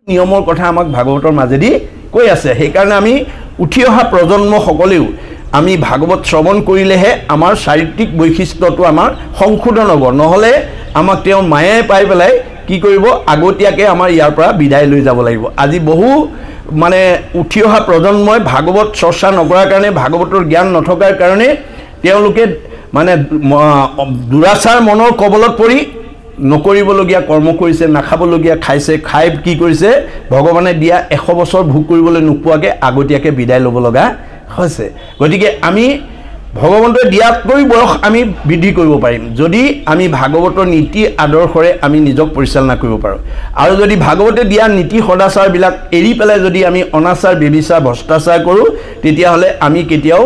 নিয়মৰ কথা আমাক ভাগৱতৰ মাজেদি কৈ আছে সেইকাৰণে আমি উঠি অহা প্ৰজন্ম সকলেও আমি ভাগৱত শ্ৰৱণ কৰিলেহে আমাৰ শাৰীৰিক বৈশিষ্ট্যটো আমাৰ সংশোধন হ'ব নহলে আমাক তেওঁ মায়াই পাই পেলাই কি কৰিব আগতীয়াকে আমাৰ ইয়াৰ পৰা বিদায় লৈ যাব লাগিব আজি বহু মানে উঠি অহা প্ৰজন্মই ভাগৱত চৰ্চা নকৰাৰ কাৰণে ভাগৱতৰ জ্ঞান নথকাৰ কাৰণে তেওঁলোকে মানে দুৰাচাৰ মনৰ কবলত পৰি নকৰিবলগীয়া কৰ্ম কৰিছে নাখাবলগীয়া খাইছে খাই কি কৰিছে ভগৱানে দিয়া 100 বছৰ ভোগ কৰিবলৈ নোপোৱাকে আগতীয়াকে বিদায় ল'ব লগা হৈছে গতিকে আমি ভগৱন্তই দিয়াতকৈ বয়স আমি বৃদ্ধি কৰিব পাৰিম যদি আমি ভাগৱতৰ নীতি আদৰ্শৰে আমি নিজক পৰিচালনা কৰিব পাৰোঁ আৰু যদি ভাগৱতে দিয়া নীতি সদাচাৰবিলাক এৰি পেলাই যদি আমি অনাচাৰ বেবিচাৰ ভ্ৰষ্টাচাৰ কৰোঁ তেতিয়াহ'লে আমি কেতিয়াও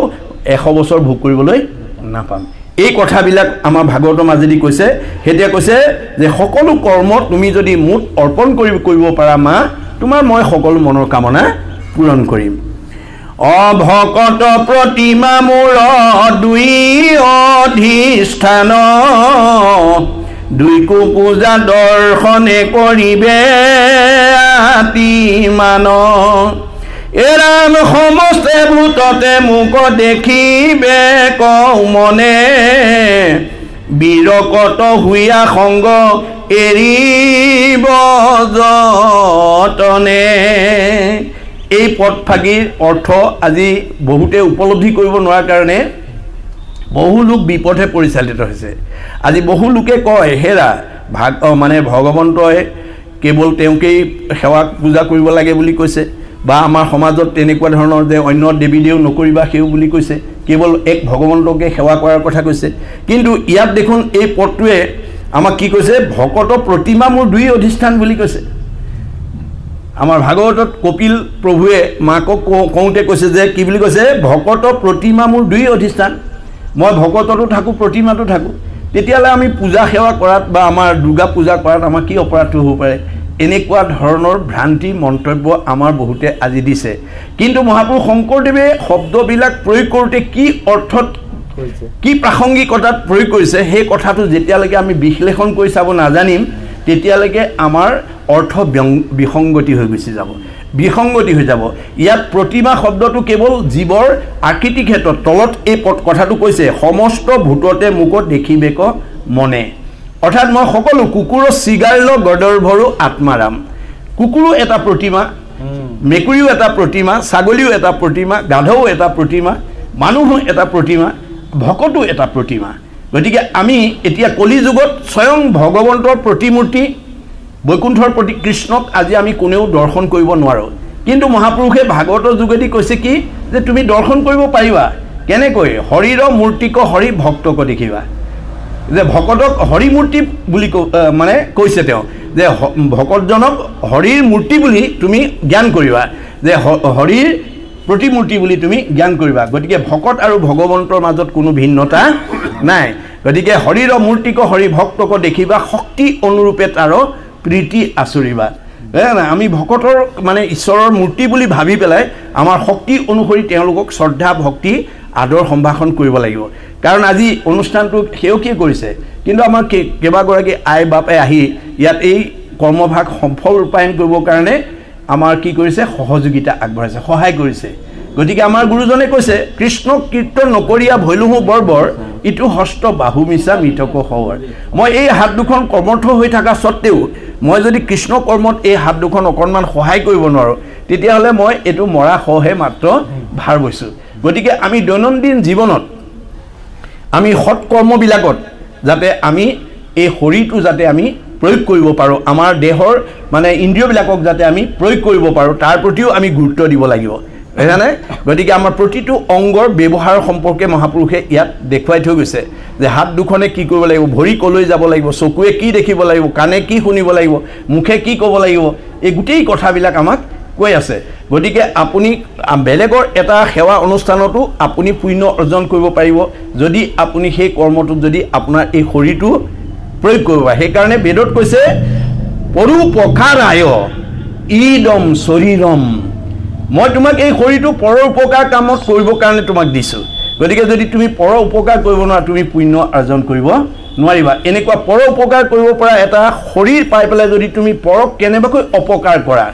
100 বছৰ ভোগ কৰিবলৈ নাপাম এই কথাবিলাক আমাৰ ভাগৱতৰ মাজেদি কৈছে হেতিয়া কৈছে যে সকলো কৰ্ম তুমি যদি মুঠ অৰ্পণ কৰিব পাৰা মা তোমাৰ মই সকলো মনৰ কামনা পূৰণ কৰিম অভকত প্ৰতিমা মূৰ দুই অধিষ্ঠান দুই কো পূজা দৰ্শনে কৰিবে আতিমান এৰাম সমস্তে ভূততে মোক দেখিবে কওঁ মনে বিৰকত হুইয়া সংগ এৰিব যতনে এই পদফাগীৰ অৰ্থ আজি বহুতে উপলব্ধি কৰিব নোৱাৰাৰ কাৰণে বহু লোক বিপথে পৰিচালিত হৈছে আজি বহু লোকে কয় হেৰা মানে ভগৱন্তই কেৱল তেওঁকেই সেৱা পূজা কৰিব লাগে বুলি কৈছে বা আমাৰ সমাজত তেনেকুৱা ধৰণৰ যে অন্য দেৱী দেও নকৰিবা সেও বুলি কৈছে কেৱল এক ভগৱন্তকে সেৱা কৰাৰ কথা কৈছে কিন্তু ইয়াত দেখোন এই পদটোৱে আমাক কি কৈছে ভকত প্ৰতিমা মোৰ দুই অধিষ্ঠান বুলি কৈছে আমাৰ ভাগৱতত কপিল প্ৰভুৱে মাকক কওঁতে কৈছে যে কি বুলি কৈছে ভকত প্ৰতিমা মোৰ দুই অধিষ্ঠান মই ভকততো থাকোঁ প্ৰতিমাতো থাকোঁ তেতিয়াহ'লে আমি পূজা সেৱা কৰাত বা আমাৰ দুৰ্গা পূজা কৰাত আমাৰ কি অপৰাধটো হ'ব পাৰে এনেকুৱা ধৰণৰ ভ্ৰান্তি মন্তব্য আমাৰ বহুতে আজি দিছে কিন্তু মহাপুৰুষ শংকৰদেৱে শব্দবিলাক প্ৰয়োগ কৰোঁতে কি অৰ্থত কি প্ৰাসংগিকতাত প্ৰয়োগ কৰিছে সেই কথাটো যেতিয়ালৈকে আমি বিশ্লেষণ কৰি চাব নাজানিম তেতিয়ালৈকে আমাৰ অৰ্থ বিসংগতি হৈ গুচি যাব বিসংগতি হৈ যাব ইয়াত প্ৰতিমা শব্দটো কেৱল জীৱৰ আকৃতিৰ ক্ষেত্ৰত তলত এই কথাটো কৈছে সমস্ত ভূততে মোক দেখিবে ক মনে অৰ্থাৎ মই সকলো কুকুৰ চিগাৰ্ল গদৰ্ভৰো আত্মাৰাম কুকুৰো এটা প্ৰতিমা মেকুৰীও এটা প্ৰতিমা ছাগলীও এটা প্ৰতিমা গাধও এটা প্ৰতিমা মানুহো এটা প্ৰতিমা ভকতো এটা প্ৰতিমা গতিকে আমি এতিয়া কলি যুগত স্বয়ং ভগৱন্তৰ প্ৰতিমূৰ্তি বৈকুণ্ঠৰ প্ৰতি কৃষ্ণক আজি আমি কোনেও দৰ্শন কৰিব নোৱাৰোঁ কিন্তু মহাপুৰুষে ভাগৱতৰ যোগেদি কৈছে কি যে তুমি দৰ্শন কৰিব পাৰিবা কেনেকৈ হৰিৰ মূৰ্তিক হৰি ভক্তক দেখিবা যে ভকতক হৰি মূৰ্তি বুলি মানে কৈছে তেওঁ যে ভকতজনক হৰিৰ মূৰ্তি বুলি তুমি জ্ঞান কৰিবা যে হৰিৰ প্ৰতিমূৰ্তি বুলি তুমি জ্ঞান কৰিবা গতিকে ভকত আৰু ভগৱন্তৰ মাজত কোনো ভিন্নতা নাই গতিকে হৰিৰ মূৰ্তিক হৰি ভক্তক দেখিবা শক্তি অনুৰূপে তাৰ প্ৰীতি আচৰিবা আমি ভকতৰ মানে ঈশ্বৰৰ মূৰ্তি বুলি ভাবি পেলাই আমাৰ শক্তি অনুসৰি তেওঁলোকক শ্ৰদ্ধা ভক্তি আদৰ সম্ভাষণ কৰিব লাগিব কাৰণ আজি অনুষ্ঠানটো সেও কি কৰিছে কিন্তু আমাৰ কেইবাগৰাকী আই বাপে আহি ইয়াত এই কৰ্মভাগ সফল ৰূপায়ণ কৰিবৰ কাৰণে আমাৰ কি কৰিছে সহযোগিতা আগবঢ়াইছে সহায় কৰিছে গতিকে আমাৰ গুৰুজনে কৈছে কৃষ্ণক কীৰ্তন নকৰিয়া ভৈলুহু বৰ্বৰ ইটো হস্ত বাহু মিছা মৃতক হৱৰ মই এই হাত দুখন কৰ্মঠ হৈ থকা সত্ত্বেও মই যদি কৃষ্ণ কৰ্মত এই হাত দুখন অকণমান সহায় কৰিব নোৱাৰোঁ তেতিয়াহ'লে মই এইটো মৰা সহে মাত্ৰ ভাৰ বৈছোঁ গতিকে আমি দৈনন্দিন জীৱনত আমি সৎকৰ্মবিলাকত যাতে আমি এই শৰীৰটো যাতে আমি প্ৰয়োগ কৰিব পাৰোঁ আমাৰ দেহৰ মানে ইন্দ্ৰিয়বিলাকক যাতে আমি প্ৰয়োগ কৰিব পাৰোঁ তাৰ প্ৰতিও আমি গুৰুত্ব দিব লাগিব বুজিছানে গতিকে আমাৰ প্ৰতিটো অংগৰ ব্যৱহাৰ সম্পৰ্কে মহাপুৰুষে ইয়াত দেখুৱাই থৈ গৈছে যে হাত দুখনে কি কৰিব লাগিব ভৰি কলৈ যাব লাগিব চকুৱে কি দেখিব লাগিব কাণে কি শুনিব লাগিব মুখে কি ক'ব লাগিব এই গোটেই কথাবিলাক আমাক কৈ আছে গতিকে আপুনি বেলেগৰ এটা সেৱা অনুষ্ঠানতো আপুনি পুণ্য অৰ্জন কৰিব পাৰিব যদি আপুনি সেই কৰ্মটোত যদি আপোনাৰ এই শৰীৰটো প্ৰয়োগ কৰিব সেইকাৰণে বেদত কৈছে পৰোপকাৰায় ইদম শৰীৰম মই তোমাক এই শৰীৰটো পৰৰ উপকাৰ কামত কৰিবৰ কাৰণে তোমাক দিছোঁ গতিকে যদি তুমি পৰৰ উপকাৰ কৰিব নোৱাৰা তুমি পুণ্য অৰ্জন কৰিব নোৱাৰিবা এনেকুৱা পৰ উপকাৰ কৰিব পৰা এটা শৰীৰ পাই পেলাই যদি তুমি পৰক কেনেবাকৈ অপকাৰ কৰা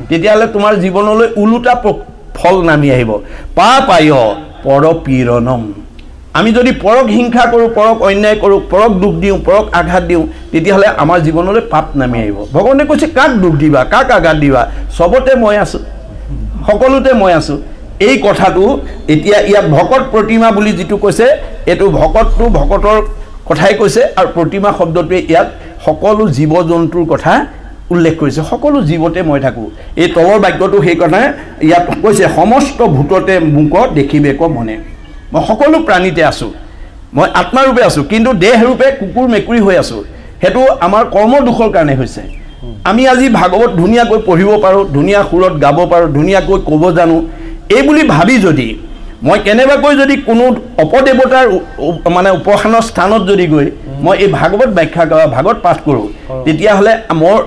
তেতিয়াহ'লে তোমাৰ জীৱনলৈ ওলোটা ফল নামি আহিব পাপায় পৰপীড়নম আমি যদি পৰক হিংসা কৰোঁ পৰক অন্যায় কৰোঁ পৰক দুখ দিওঁ পৰক আঘাত দিওঁ তেতিয়াহ'লে আমাৰ জীৱনলৈ পাপ নামি আহিব ভগৱানে কৈছে কাক দুখ দিবা কাক আঘাত দিবা চবতে মই আছোঁ সকলোতে মই আছোঁ এই কথাটো এতিয়া ইয়াত ভকত প্ৰতিমা বুলি যিটো কৈছে এইটো ভকতটো ভকতৰ কথাই কৈছে আৰু প্ৰতিমা শব্দটোৱে ইয়াত সকলো জীৱ জন্তুৰ কথা উল্লেখ কৰিছে সকলো জীৱতে মই থাকোঁ এই তলৰ বাক্যটো সেইকাৰণে ইয়াত কৈছে সমস্ত ভূততে মোক দেখিবেক মনে মই সকলো প্ৰাণীতে আছোঁ মই আত্মাৰূপে আছোঁ কিন্তু দেহৰূপে কুকুৰ মেকুৰী হৈ আছোঁ সেইটো আমাৰ কৰ্ম দোষৰ কাৰণে হৈছে আমি আজি ভাগৱত ধুনীয়াকৈ পঢ়িব পাৰোঁ ধুনীয়া সুৰত গাব পাৰোঁ ধুনীয়াকৈ ক'ব জানো এই বুলি ভাবি যদি মই কেনেবাকৈ যদি কোনো অপদেৱতাৰ মানে উপাসনাৰ স্থানত যদি গৈ মই এই ভাগৱত ব্যাখ্যা ভাগৱত পাঠ কৰোঁ তেতিয়াহ'লে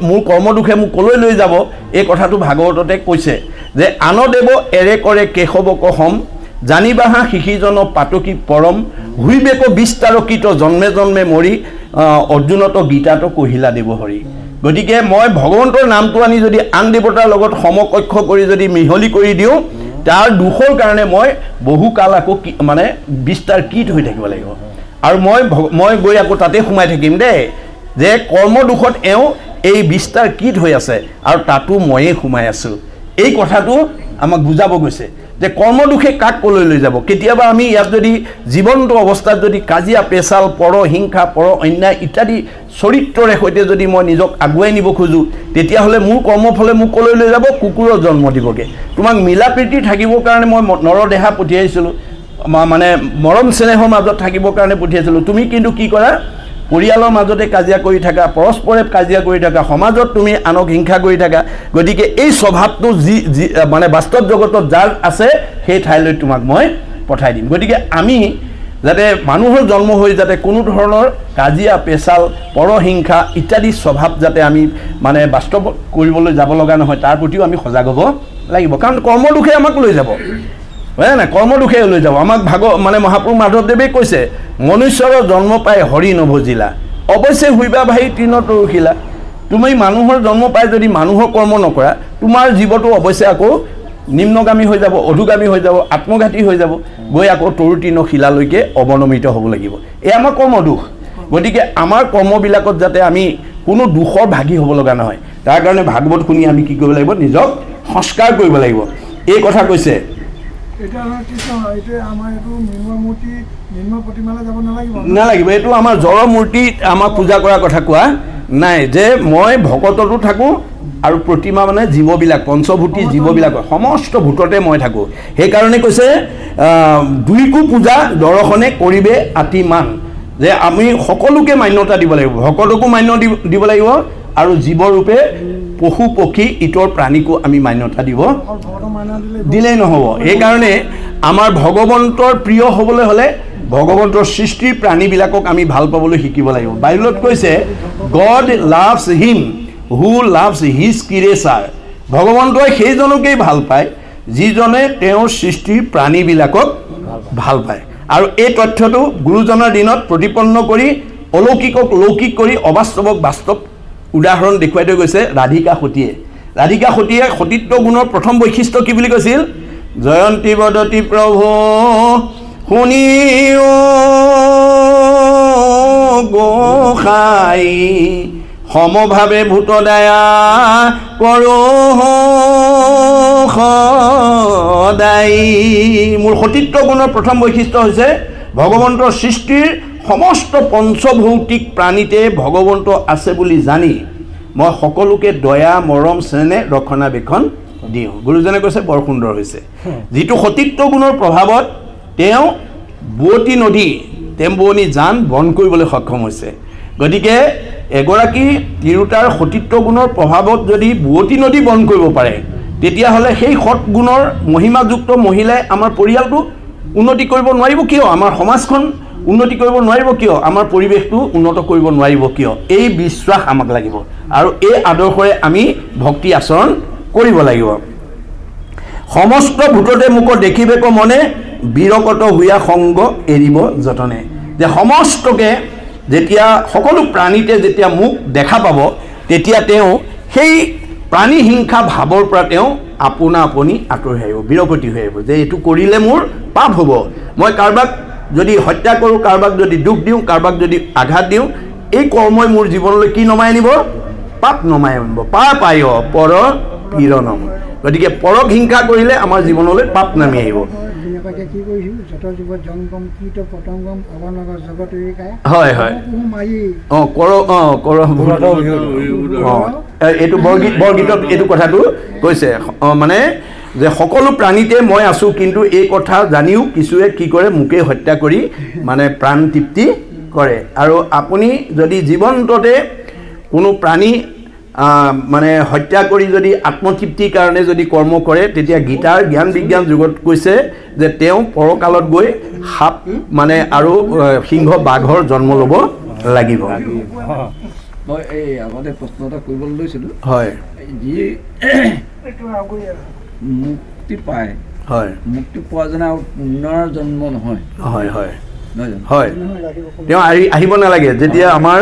মোৰ কৰ্মদোষে মোক কলৈ লৈ যাব এই কথাটো ভাগৱততে কৈছে যে আনদেৱ এৰে কৰে কেশৱক হম জানিবাহা শিশিজন পাতকী পৰম ঘূৰিবেক বিস্তাৰকিত জন্মে জন্মে মৰি অৰ্জুনত গীতাত কহিলা দেৱ হৰি গতিকে মই ভগৱন্তৰ নামটো আনি যদি আন দেৱতাৰ লগত সমকক্ষ কৰি যদি মিহলি কৰি দিওঁ তাৰ দুখৰ কাৰণে মই বহু কাল আকৌ মানে বিস্তাৰকিত হৈ থাকিব লাগিব আৰু মই গৈ আকৌ তাতে সোমাই থাকিম দেই যে কৰ্ম দুখত এওঁ এই বিস্তাৰকিত হৈ আছে আৰু তাতো ময়ে সোমাই আছোঁ এই কথাটো আমাক বুজাব গৈছে যে কৰ্ম দুখে কাক কলৈ লৈ যাব কেতিয়াবা আমি ইয়াত যদি জীৱন্ত অৱস্থাত যদি কাজিয়া পেচাল পৰ হিংসা পৰ অন্যায় ইত্যাদি চৰিত্ৰৰে সৈতে যদি মই নিজক আগুৱাই নিব খোজোঁ তেতিয়াহ'লে মোৰ কৰ্মফলে মোক কলৈ লৈ যাব কুকুৰৰ জন্ম দিবগৈ তোমাক মিলা প্ৰীতি থাকিবৰ কাৰণে মই নৰদেহা পঠিয়াইছিলোঁ মানে মৰম চেনেহৰ মাজত থাকিবৰ কাৰণে পঠিয়াইছিলোঁ তুমি কিন্তু কি কৰা পৰিয়ালৰ মাজতে কাজিয়া কৰি থাকা পৰস্পৰে কাজিয়া কৰি থাকা সমাজত তুমি আনক হিংসা কৰি থাকা গতিকে এই স্বভাৱটো যি মানে বাস্তৱ জগতত যাৰ আছে সেই ঠাইলৈ তোমাক মই পঠাই দিম গতিকে আমি যাতে মানুহৰ জন্ম হৈ যাতে কোনো ধৰণৰ কাজিয়া পেচাল পৰহিংসা ইত্যাদি স্বভাৱ যাতে আমি মানে বাস্তৱ কৰিবলৈ যাব লগা নহয় তাৰ প্ৰতিও আমি সজাগ হ'ব লাগিব কাৰণ কৰ্ম দুখে আমাক লৈ যাব হয় না কৰ্ম দুখে লৈ যাব আমাক মানে মহাপুৰুষ মাধৱদেৱে কৈছে মনুষ্যৰ জন্ম পাই হৰি নভজিলা অৱশ্যে হুইবা ভাই তৃণত ৰখিলা তুমি মানুহৰ জন্ম পাই যদি মানুহৰ কৰ্ম নকৰা তোমাৰ জীৱটো অৱশ্যে আকৌ নিম্নগামী হৈ যাব অধুগামী হৈ যাব আত্মঘাতী হৈ যাব গৈ আকৌ তৰু তৃণ শিলালৈকে অৱনমিত হ'ব লাগিব এই আমাৰ কৰ্ম দুখ গতিকে আমাৰ কৰ্মবিলাকত যাতে আমি কোনো দুখৰ ভাগী হ'ব লগা নহয় তাৰ কাৰণে ভাগৱত শুনি আমি কি কৰিব লাগিব নিজক সংস্কাৰ কৰিব লাগিব এই কথা কৈছে নালাগিব এইটো আমাৰ জড় মূৰ্তিত আমাক পূজা কৰাৰ কথা কোৱা নাই যে মই ভকততো থাকোঁ আৰু প্ৰতিমা মানে জীৱবিলাক পঞ্চভূতি জীৱবিলাক সমস্ত ভূততে মই থাকোঁ সেইকাৰণে কৈছে দুইকো পূজা দৰ্শনে কৰিবে আতি মান যে আমি সকলোকে মান্যতা দিব লাগিব ভকতকো মান্য দিব লাগিব আৰু জীৱৰূপে পশু পক্ষী ইতৰ প্ৰাণীকো আমি মান্যতা দিলেই নহ'ব সেইকাৰণে আমাৰ ভগৱন্তৰ প্ৰিয় হ'বলৈ হ'লে ভগৱন্তৰ সৃষ্টিৰ প্ৰাণীবিলাকক আমি ভাল পাবলৈ শিকিব লাগিব বাইবেলত কৈছে গড লাভছ হিম হু লাভছ হিজ ক্ৰিয়েচাৰ ভগৱন্তই সেইজনকেই ভাল পায় যিজনে তেওঁৰ সৃষ্টিৰ প্ৰাণীবিলাকক ভাল পায় আৰু এই তথ্যটো গুৰুজনাৰ দিনত প্ৰতিপন্ন কৰি অলৌকিকক লৌকিক কৰি অবাস্তৱক বাস্তৱ উদাহৰণ দেখুৱাই থৈ গৈছে ৰাধিকা সতীয়ে সতীত্ব গুণৰ প্ৰথম বৈশিষ্ট্য কি বুলি কৈছিল জয়ন্তী বদতি প্ৰভু শুনি গোসাই সমভাৱে ভূত দয়া কৰো সদায় মোৰ সতীত্ব গুণৰ প্ৰথম বৈশিষ্ট্য হৈছে ভগৱন্তৰ সৃষ্টিৰ সমস্ত পঞ্চভৌতিক প্ৰাণীতে ভগৱন্ত আছে বুলি জানি মই সকলোকে দয়া মৰম চেনেহ ৰক্ষণাবেক্ষণ দিওঁ গুৰুজনে কৈছে বৰ সুন্দৰ হৈছে যিটো সতীত্ব গুণৰ প্ৰভাৱত তেওঁ বুৱতী নদী টেম্বুৱনী জান বন্ধ কৰিবলৈ সক্ষম হৈছে গতিকে এগৰাকী তিৰোতাৰ সতীত্ব গুণৰ প্ৰভাৱত যদি বুৱতী নদী বন্ধ কৰিব পাৰে তেতিয়াহ'লে সেই সৎ গুণৰ মহিমাযুক্ত মহিলাই আমাৰ পৰিয়ালটো উন্নতি কৰিব নোৱাৰিব কিয় আমাৰ সমাজখন উন্নতি কৰিব নোৱাৰিব কিয় আমাৰ পৰিৱেশটো উন্নত কৰিব নোৱাৰিব কিয় এই বিশ্বাস আমাক লাগিব আৰু এই আদৰ্শৰে আমি ভক্তি আচৰণ কৰিব লাগিব সমস্ত ভূততে মোক দেখিবেক মনে বিৰকত হুয়া সংগ এৰিব যতনে যে সমস্তকে যেতিয়া সকলো প্ৰাণীতে যেতিয়া মোক দেখা পাব তেতিয়া তেওঁ সেই প্ৰাণী হিংসা ভাৱৰ পৰা তেওঁ আপোনা আপুনি আঁতৰি আহিব, বিৰপতি হৈ আহিব যে এইটো কৰিলে মোৰ পাপ হ'ব। মই কাৰোবাক যদি হত্যা কৰোঁ, কাৰোবাক যদি দুখ দিওঁ, কাৰোবাক যদি আঘাত দিওঁ, এই কৰ্মই মোৰ জীৱনলৈ কি নমাই আনিব? পাপ নমাই আনিব। পাপ আয় পৰ পীড়নম। গতিকে পৰক হিংসা কৰিলে আমাৰ জীৱনলৈ পাপ নামি আহিব। হয় হয় এইটো বৰগীতত এইটো কথাটো কৈছে মানে যে সকলো প্ৰাণীতে মই আছোঁ, কিন্তু এই কথা জানিও কিছুৱে কি কৰে? মোকে হত্যা কৰি মানে প্ৰাণ তৃপ্তি কৰে। আৰু আপুনি যদি জীৱন্ততে কোনো প্ৰাণী মানে হত্যা কৰি যদি আত্মতৃপ্তিৰ কাৰণে যদি কৰ্ম কৰে, তেতিয়া গীতাৰ জ্ঞান বিজ্ঞান যুগত কৈছে যে তেওঁ পৰকালত গৈ সাপ মানে আৰু সিংহ বাঘৰ জন্ম ল'ব লাগিব। মই এই আগতে প্ৰশ্ন এটা কৰিবলৈ লৈছিলোঁ। হয়, যি মুক্তি পায়, হয়, মুক্তি পোৱা যেনে আৰু পুনৰ জন্ম নহয়। হয় হয় হয়, তেওঁ আহিব নালাগে। যেতিয়া আমাৰ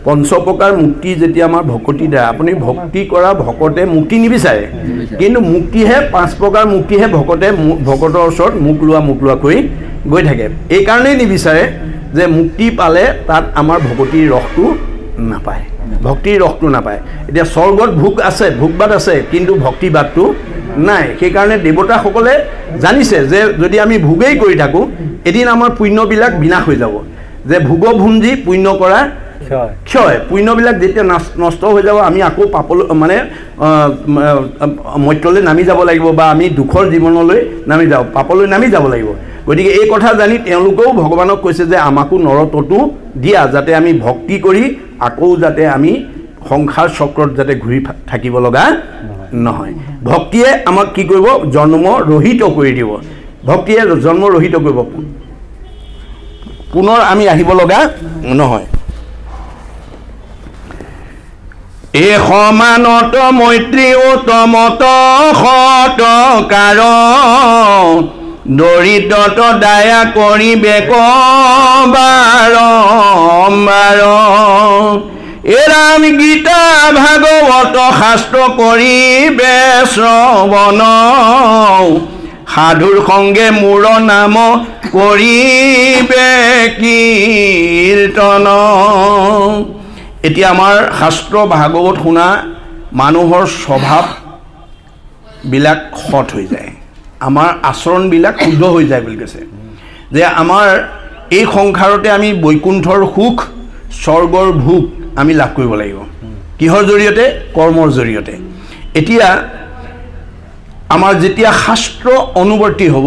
পঞ্চপ্ৰকাৰ মুক্তি যেতিয়া আমাৰ ভকতি দ্বাৰা আপুনি ভক্তি কৰা ভকতে মুক্তি নিবিচাৰে, কিন্তু মুক্তিহে 5 প্ৰকাৰ মুক্তিহে ভকতৰ ওচৰত মুখ লোৱা কৰি গৈ থাকে। এইকাৰণেই নিবিচাৰে যে মুক্তি পালে তাত আমাৰ ভকতিৰ ৰসটো নাপায়, ভক্তিৰ ৰসটো নাপায়। এতিয়া স্বৰ্গত ভোগ আছে, ভোগবাদ আছে, কিন্তু ভক্তিবাদটো নাই। সেইকাৰণে দেৱতাসকলে জানিছে যে যদি আমি ভোগেই কৰি থাকোঁ, এদিন আমাৰ পুণ্যবিলাক বিনাশ হৈ যাব। যে ভোগভুঞ্জি পুণ্য কৰা ক্ষয়, পুণ্যবিলাক যেতিয়া নষ্ট হৈ যাব, আমি আকৌ পাপলৈ মানে মৰ্ত্যলৈ নামি যাব লাগিব, বা আমি দুখৰ জীৱনলৈ পাপলৈ নামি যাব লাগিব। গতিকে এই কথা জানি তেওঁলোকেও ভগৱানক কৈছে যে আমাকো নৰতটো দিয়া, যাতে আমি ভক্তি কৰি আকৌ যাতে আমি সংসাৰ চক্ৰত যাতে ঘূৰি থাকিব লগা নহয়। ভক্তিয়ে আমাক কি কৰিব? জন্ম ৰহিত কৰি দিব। ভক্তিয়ে জন্ম ৰহিত কৰিব, পুনৰ আমি আহিব লগা নহয়। এ সমানত মৈত্ৰী উত্তমত সৎকাৰ, দৰিদ্ৰত দায়া কৰিবে বাৰম্বাৰ। এৰাম গীতা ভাগৱত শাস্ত্ৰ কৰিবে শ্ৰৱণ, সাধুৰ সংগে মোৰ নাম কৰিবে কীৰ্তন। এতিয়া আমাৰ শাস্ত্ৰ ভাগৱত শুনা মানুহৰ স্বভাৱবিলাক সৎ হৈ যায়, আমাৰ আচৰণবিলাক শুদ্ধ হৈ যায় বুলি কৈছে। যে আমাৰ এই সংসাৰতে আমি বৈকুণ্ঠৰ সুখ, স্বৰ্গৰ ভোগ আমি লাভ কৰিব লাগিব। কিহৰ জৰিয়তে? কৰ্মৰ জৰিয়তে। এতিয়া আমাৰ যেতিয়া শাস্ত্ৰ অনুবৰ্তী হ'ব,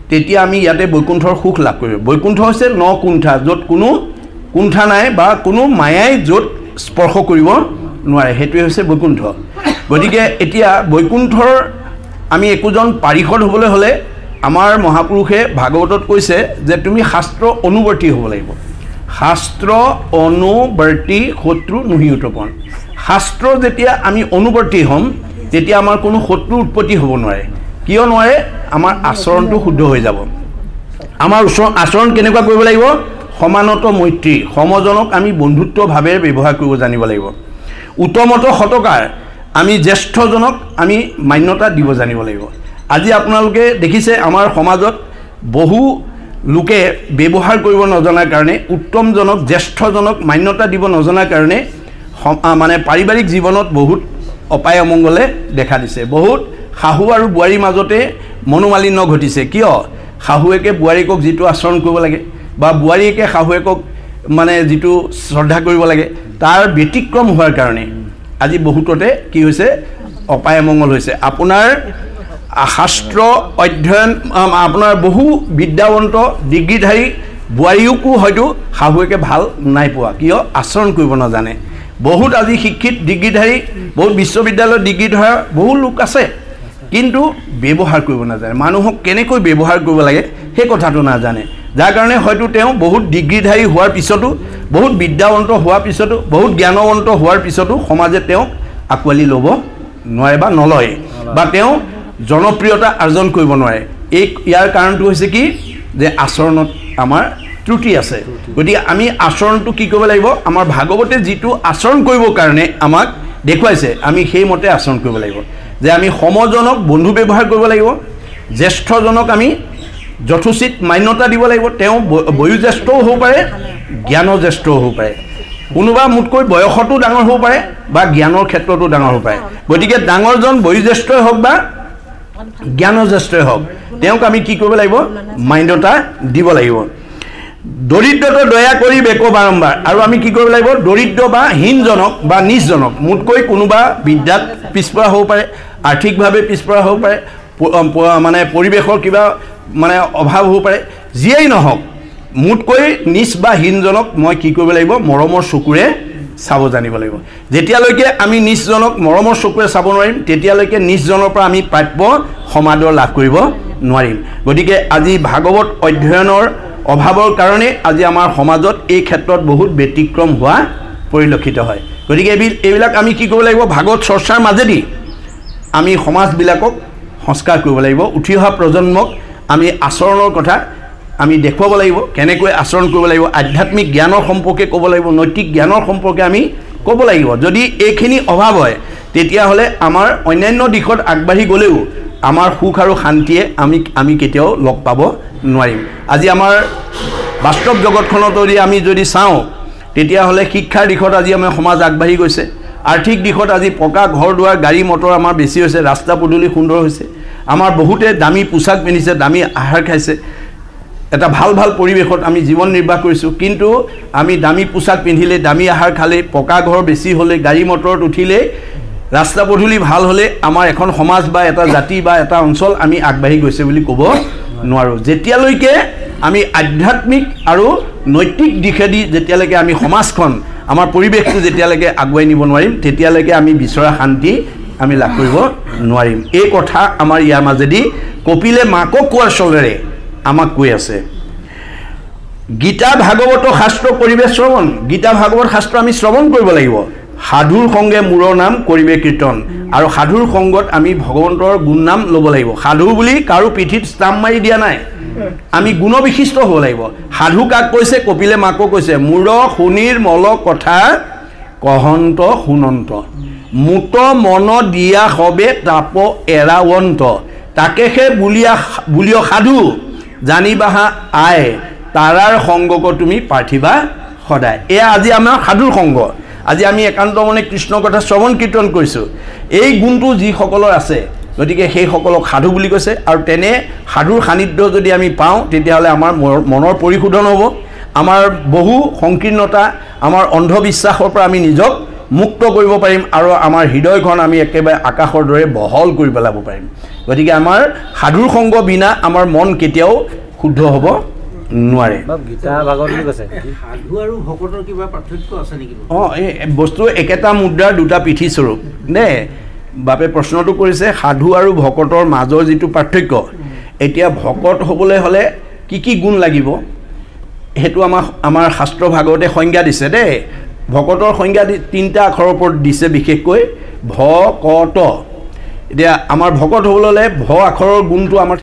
তেতিয়া আমি ইয়াতে বৈকুণ্ঠৰ সুখ লাভ কৰিব। বৈকুণ্ঠ হৈছে ন কুণ্ঠা, য'ত কোনো কুণ্ঠা নাই বা কোনো মায়াই য'ত স্পৰ্শ কৰিব নোৱাৰে, সেইটোৱে হৈছে বৈকুণ্ঠ। গতিকে এতিয়া বৈকুণ্ঠৰ আমি একোজন পাৰিষদ হ'বলৈ হ'লে আমাৰ মহাপুৰুষে ভাগৱতত কৈছে যে তুমি শাস্ত্ৰ অনুবৰ্তী হ'ব লাগিব। শাস্ত্ৰ অনুবৰ্তী শত্ৰু নহিউতপন। শাস্ত্ৰ যেতিয়া আমি অনুবৰ্তী হ'ম, তেতিয়া আমাৰ কোনো শত্ৰুৰ উৎপত্তি হ'ব নোৱাৰে। কিয় নোৱাৰে? আমাৰ আচৰণটো শুদ্ধ হৈ যাব। আমাৰ আচৰণ কেনেকুৱা কৰিব লাগিব? সমানত মৈত্ৰী, সমজনক আমি বন্ধুত্বভাৱে ব্যৱহাৰ কৰিব জানিব লাগিব। উত্তমত সৎকাৰ, আমি জ্যেষ্ঠজনক আমি মান্যতা দিব জানিব লাগিব। আজি আপোনালোকে দেখিছে আমাৰ সমাজত বহু লোকে ব্যৱহাৰ কৰিব নজনাৰ কাৰণে, উত্তমজনক জ্যেষ্ঠজনক মান্যতা দিব নজনাৰ কাৰণে মানে পাৰিবাৰিক জীৱনত বহুত অপায় অমংগলে দেখা দিছে। বহুত শাহু আৰু বোৱাৰীৰ মাজতে মনোমালিন্য ঘটিছে। কিয়? শাহুৱেকে বোৱাৰীকক যিটো আচৰণ কৰিব লাগে বা বোৱাৰীয়েকে শাহুৱেকক মানে যিটো শ্ৰদ্ধা কৰিব লাগে, তাৰ ব্যতিক্ৰম হোৱাৰ কাৰণে আজি বহুততে কি হৈছে? অপায় অমংগল হৈছে। আপোনাৰ শাস্ত্ৰ অধ্যয়ন, আপোনাৰ বহু বিদ্যাৱন্ত ডিগ্ৰীধাৰী বোৱাৰীকো হয়তো শাহুৱেকে ভাল নাই পোৱা। কিয়? আচৰণ কৰিব নাজানে। বহুত আজি শিক্ষিত ডিগ্ৰীধাৰী, বহুত বিশ্ববিদ্যালয়ত ডিগ্ৰী ধৰা বহু লোক আছে, কিন্তু ব্যৱহাৰ কৰিব নাজানে। মানুহক কেনেকৈ ব্যৱহাৰ কৰিব লাগে সেই কথাটো নাজানে, যাৰ কাৰণে হয়তো তেওঁ বহুত ডিগ্ৰীধাৰী হোৱাৰ পিছতো, বহুত বিদ্যাৱন্ত হোৱাৰ পিছতো, বহুত জ্ঞানৱন্ত হোৱাৰ পিছতো সমাজে তেওঁক আঁকোৱালি ল'ব নোৱাৰে বা নলয়, বা তেওঁ জনপ্ৰিয়তা অৰ্জন কৰিব নোৱাৰে। ইয়াৰ কাৰণটো হৈছে কি? যে আচৰণত আমাৰ ত্ৰুটি আছে গতিকে আমি আচৰণটো কি কৰিব লাগিব আমাৰ ভাগৱতে যিটো আচৰণ কৰিবৰ কাৰণে আমাক দেখুৱাইছে আমি সেইমতে আচৰণ কৰিব লাগিব যে আমি সমজনক বন্ধু ব্যৱহাৰ কৰিব লাগিব জ্যেষ্ঠজনক আমি যথোচিত মান্যতা দিব লাগিব তেওঁ বয়োজ্যেষ্ঠও হ'ব পাৰে জ্ঞানজ্যেষ্ঠও হ'ব পাৰে কোনোবা মোতকৈ বয়সতো ডাঙৰ হ'ব পাৰে বা জ্ঞানৰ ক্ষেত্ৰতো ডাঙৰ হ'ব পাৰে গতিকে ডাঙৰজন বয়োজ্যেষ্ঠই হওক বা জ্ঞানজ্যেষ্ঠই হওক তেওঁক আমি কি কৰিব লাগিব মান্যতা দিব লাগিব দৰিদ্ৰতা দয়া কৰি বেকো বাৰম্বাৰ আৰু আমি কি কৰিব লাগিব দৰিদ্ৰ বা হীনজনক বা নিচজনক মোতকৈ কোনোবা বিদ্যাত পিছপৰা হ'ব পাৰে আৰ্থিকভাৱে পিছপৰা হ'ব পাৰে মানে পৰিৱেশৰ কিবা মানে অভাৱ হ'ব পাৰে যিয়েই নহওক মোতকৈ নিচ বা হীনজনক মই কি কৰিব লাগিব মৰমৰ চকুৰে চাব জানিব লাগিব যেতিয়ালৈকে আমি নিচজনক মৰমৰ চকুৰে চাব নোৱাৰিম তেতিয়ালৈকে নিচজনৰ পৰা আমি প্ৰাপ্য সমাদৰ লাভ কৰিব নোৱাৰিম গতিকে আজি ভাগৱত অধ্যয়নৰ অভাৱৰ কাৰণে আজি আমাৰ সমাজত এই ক্ষেত্ৰত বহুত ব্যতিক্ৰম হোৱা পৰিলক্ষিত হয় গতিকে এইবিলাক আমি কি কৰিব লাগিব ভাগৱত চৰ্চাৰ মাজেদি আমি সমাজবিলাকক সংস্কাৰ কৰিব লাগিব উঠি অহা প্ৰজন্মক আমি আচৰণৰ কথা আমি দেখুৱাব লাগিব কেনেকৈ আচৰণ কৰিব লাগিব আধ্যাত্মিক জ্ঞানৰ সম্পৰ্কে ক'ব লাগিব নৈতিক জ্ঞানৰ সম্পৰ্কে আমি ক'ব লাগিব যদি এইখিনি অভাৱ হয় তেতিয়াহ'লে আমাৰ অন্যান্য দিশত আগবাঢ়ি গ'লেও আমাৰ সুখ আৰু শান্তিয়ে আমি কেতিয়াও লগ পাব নোৱাৰিম আজি আমাৰ বাস্তৱ জগতখনত যদি চাওঁ তেতিয়াহ'লে শিক্ষাৰ দিশত আজি আমাৰ সমাজ আগবাঢ়ি গৈছে আৰ্থিক দিশত আজি পকা ঘৰ দুৱাৰ গাড়ী মটৰ আমাৰ বেছি হৈছে ৰাস্তা পদূলি সুন্দৰ হৈছে আমাৰ বহুতে দামী পোছাক পিন্ধিছে দামী আহাৰ খাইছে এটা ভাল ভাল পৰিৱেশত আমি জীৱন নিৰ্বাহ কৰিছোঁ কিন্তু আমি দামী পোছাক পিন্ধিলে দামী আহাৰ খালে পকা ঘৰ বেছি হ'লে গাড়ী মটৰত উঠিলে ৰাস্তা পদূলি ভাল হ'লে আমাৰ এখন সমাজ বা এটা জাতি বা এটা অঞ্চল আমি আগবাঢ়ি গৈছে বুলি ক'ব নোৱাৰোঁ যেতিয়ালৈকে আমি আধ্যাত্মিক আৰু নৈতিক দিশেদি যেতিয়ালৈকে আমি সমাজখন আমাৰ পৰিৱেশটো যেতিয়ালৈকে আগুৱাই নিব নোৱাৰিম তেতিয়ালৈকে আমি বিচৰা শান্তি আমি লাভ কৰিব নোৱাৰিম এই কথা আমাৰ ইয়াৰ মাজেদি কপিলে মাকক কোৱাৰ চলেৰে আমাক কৈ আছে গীতা ভাগৱত শাস্ত্ৰ পৰিৱেশ শ্ৰৱণ গীতা ভাগৱত শাস্ত্ৰ আমি শ্ৰৱণ কৰিব লাগিব সাধুৰ সংগে মূৰৰ নাম কৰিবে কীৰ্তন আৰু সাধুৰ সংগত আমি ভগৱন্তৰ গুণ নাম ল'ব লাগিব সাধু বুলি কাৰো পিঠিত ষ্টাম্প মাৰি দিয়া নাই আমি গুণবিশিষ্ট হ'ব লাগিব সাধু কাক কৈছে কপিলে মাকো কৈছে মূৰ শুনিৰ মল কথা কহন্ত শুনন্ত মুত মন দিয়া হবে তাপ এৰাৱন্ত তাকেহে বুলিয় সাধু জানিবাহা আই তাৰাৰ সংগক তুমি পাৰ্থিবা সদায় এয়া আজি আমাৰ সাধুৰ সংগ আজি আমি একান্ত মনে কৃষ্ণ কথা শ্ৰৱণ কীৰ্তন কৰিছোঁ এই গুণটো যিসকলৰ আছে গতিকে সেইসকলক সাধু বুলি কৈছে আৰু তেনে সাধুৰ সান্নিধ্য যদি আমি পাওঁ তেতিয়াহ'লে আমাৰ মনৰ পৰিশোধন হ'ব আমাৰ বহু সংকীৰ্ণতা আমাৰ অন্ধবিশ্বাসৰ পৰা আমি নিজক মুক্ত কৰিব পাৰিম আৰু আমাৰ হৃদয়খন আমি একেবাৰে আকাশৰ দৰে বহল কৰি পেলাব পাৰিম গতিকে আমাৰ সাধুৰ সংগ বিনা আমাৰ মন কেতিয়াও শুদ্ধ হ'ব নোৱাৰে গীতা ভাগৱত বুলি কৈছে সাধু আৰু ভকতৰ কিবা পাৰ্থক্য আছে নেকি এই বস্তু একেটা মুদ্ৰাৰ দুটা পিঠি স্বৰূপ নে বাপে প্ৰশ্নটো কৰিছে সাধু আৰু ভকতৰ মাজৰ যিটো পাৰ্থক্য এতিয়া ভকত হ'বলৈ হ'লে কি গুণ লাগিব সেইটো আমাৰ শাস্ত্ৰ ভাগৱতে সংজ্ঞা দিছে দেই ভকতৰ সংজ্ঞা তিনিটা আখৰৰ ওপৰত দিছে বিশেষকৈ ভ ক ত এতিয়া আমাৰ ভকত হ'বলৈ হ'লে ভ আখৰৰ গুণটো আমাৰ